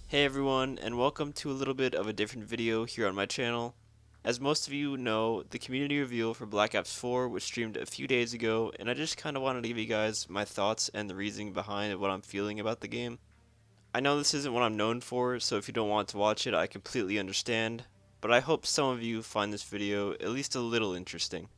Hey everyone, and welcome to a little bit of a different video here on my channel. As most of you know, the community reveal for Black Ops 4 was streamed a few days ago, and I just kinda wanted to give you guys my thoughts and the reasoning behind what I'm feeling about the game. I know this isn't what I'm known for, so if you don't want to watch it, I completely understand, but I hope some of you find this video at least a little interesting.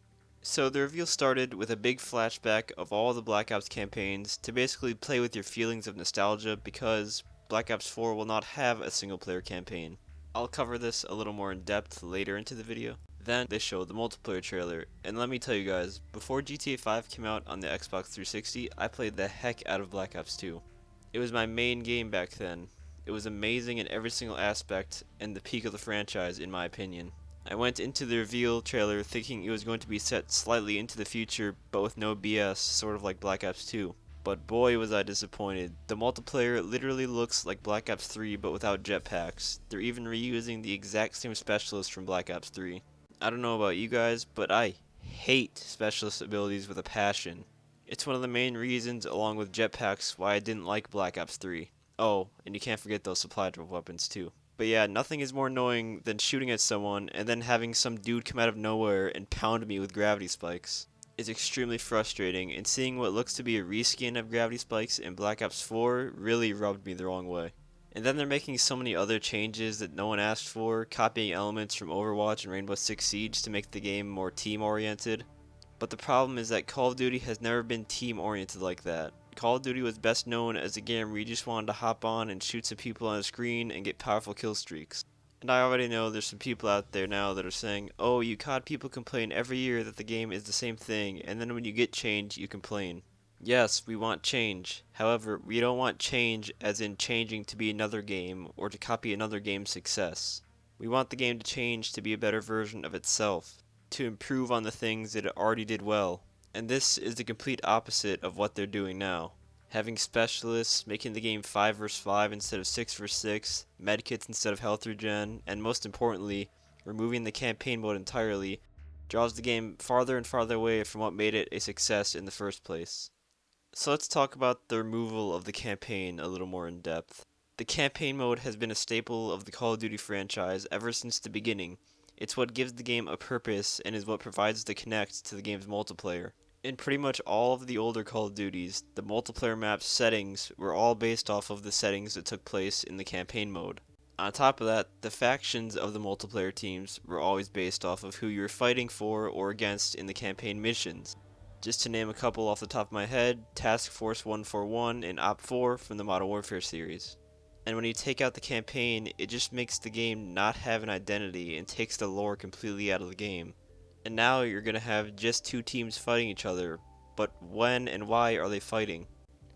So the reveal started with a big flashback of all the Black Ops campaigns to basically play with your feelings of nostalgia because Black Ops 4 will not have a single player campaign. I'll cover this a little more in depth later into the video. Then they showed the multiplayer trailer, and let me tell you guys, before GTA 5 came out on the Xbox 360, I played the heck out of Black Ops 2. It was my main game back then. It was amazing in every single aspect and the peak of the franchise in my opinion. I went into the reveal trailer thinking it was going to be set slightly into the future, but with no BS, sort of like Black Ops 2. But boy was I disappointed. The multiplayer literally looks like Black Ops 3 but without jetpacks. They're even reusing the exact same specialist from Black Ops 3. I don't know about you guys, but I hate specialist abilities with a passion. It's one of the main reasons, along with jetpacks, why I didn't like Black Ops 3. Oh, and you can't forget those supply drop weapons too. But yeah, nothing is more annoying than shooting at someone and then having some dude come out of nowhere and pound me with gravity spikes. It's extremely frustrating, and seeing what looks to be a reskin of gravity spikes in Black Ops 4 really rubbed me the wrong way. And then they're making so many other changes that no one asked for, copying elements from Overwatch and Rainbow Six Siege to make the game more team-oriented. But the problem is that Call of Duty has never been team-oriented like that. Call of Duty was best known as a game where you just wanted to hop on and shoot some people on a screen and get powerful kill streaks. And I already know there's some people out there now that are saying, oh, you COD people complain every year that the game is the same thing, and then when you get change, you complain. Yes, we want change. However, we don't want change as in changing to be another game or to copy another game's success. We want the game to change to be a better version of itself, to improve on the things that it already did well. And this is the complete opposite of what they're doing now. Having specialists, making the game 5 vs 5 instead of 6 vs 6, medkits instead of health regen, and most importantly, removing the campaign mode entirely, draws the game farther and farther away from what made it a success in the first place. So let's talk about the removal of the campaign a little more in depth. The campaign mode has been a staple of the Call of Duty franchise ever since the beginning. It's what gives the game a purpose and is what provides the connect to the game's multiplayer. In pretty much all of the older Call of Duties, the multiplayer map's settings were all based off of the settings that took place in the campaign mode. On top of that, the factions of the multiplayer teams were always based off of who you were fighting for or against in the campaign missions. Just to name a couple off the top of my head, Task Force 141 and Op 4 from the Modern Warfare series. And when you take out the campaign, it just makes the game not have an identity and takes the lore completely out of the game. And now you're gonna have just two teams fighting each other, but when and why are they fighting?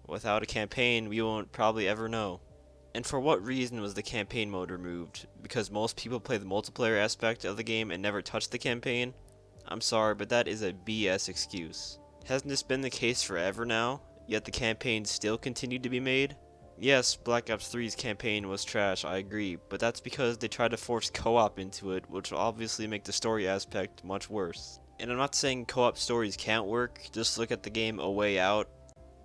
Without a campaign, we won't probably ever know. And for what reason was the campaign mode removed? Because most people play the multiplayer aspect of the game and never touch the campaign? I'm sorry, but that is a BS excuse. Hasn't this been the case forever now, yet the campaigns still continue to be made? Yes, Black Ops 3's campaign was trash, I agree, but that's because they tried to force co-op into it, which will obviously make the story aspect much worse. And I'm not saying co-op stories can't work, just look at the game A Way Out.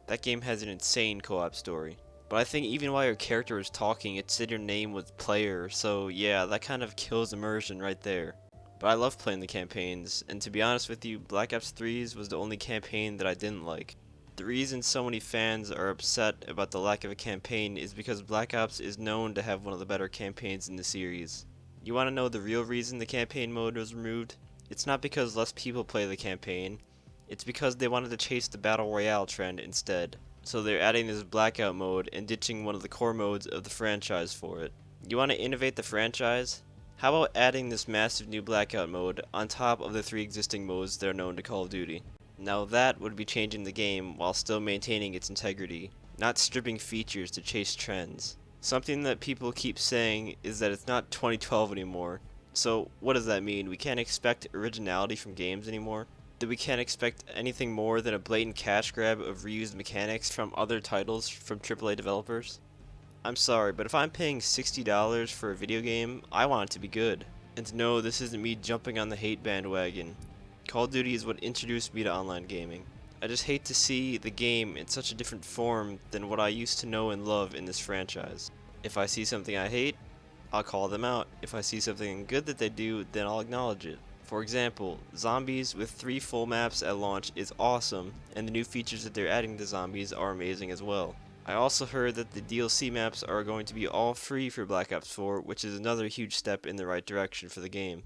That game has an insane co-op story. But I think even while your character is talking, it said your name was player, so yeah, that kind of kills immersion right there. But I love playing the campaigns, and to be honest with you, Black Ops 3's was the only campaign that I didn't like. The reason so many fans are upset about the lack of a campaign is because Black Ops is known to have one of the better campaigns in the series. You want to know the real reason the campaign mode was removed? It's not because less people play the campaign, it's because they wanted to chase the Battle Royale trend instead. So they're adding this Blackout mode and ditching one of the core modes of the franchise for it. You want to innovate the franchise? How about adding this massive new Blackout mode on top of the 3 existing modes that are known to Call of Duty? Now that would be changing the game while still maintaining its integrity, not stripping features to chase trends. Something that people keep saying is that it's not 2012 anymore. So what does that mean? We can't expect originality from games anymore? That we can't expect anything more than a blatant cash grab of reused mechanics from other titles from AAA developers? I'm sorry, but if I'm paying $60 for a video game, I want it to be good. And no, this isn't me jumping on the hate bandwagon. Call of Duty is what introduced me to online gaming. I just hate to see the game in such a different form than what I used to know and love in this franchise. If I see something I hate, I'll call them out. If I see something good that they do, then I'll acknowledge it. For example, zombies with 3 full maps at launch is awesome, and the new features that they're adding to zombies are amazing as well. I also heard that the DLC maps are going to be all free for Black Ops 4, which is another huge step in the right direction for the game.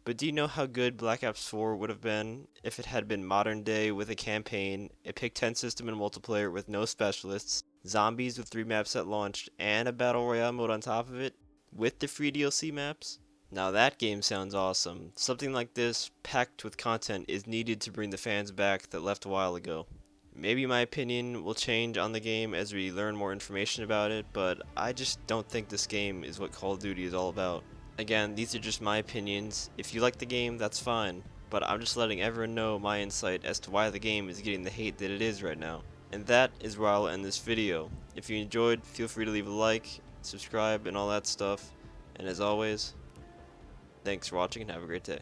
But do you know how good Black Ops 4 would have been if it had been modern day with a campaign, a pick 10 system and multiplayer with no specialists, zombies with 3 maps at launch, and a battle royale mode on top of it, with the free DLC maps? Now that game sounds awesome. Something like this, packed with content, is needed to bring the fans back that left a while ago. Maybe my opinion will change on the game as we learn more information about it, but I just don't think this game is what Call of Duty is all about. Again, these are just my opinions. If you like the game, that's fine, but I'm just letting everyone know my insight as to why the game is getting the hate that it is right now. And that is where I'll end this video. If you enjoyed, feel free to leave a like, subscribe, and all that stuff. And as always, thanks for watching and have a great day.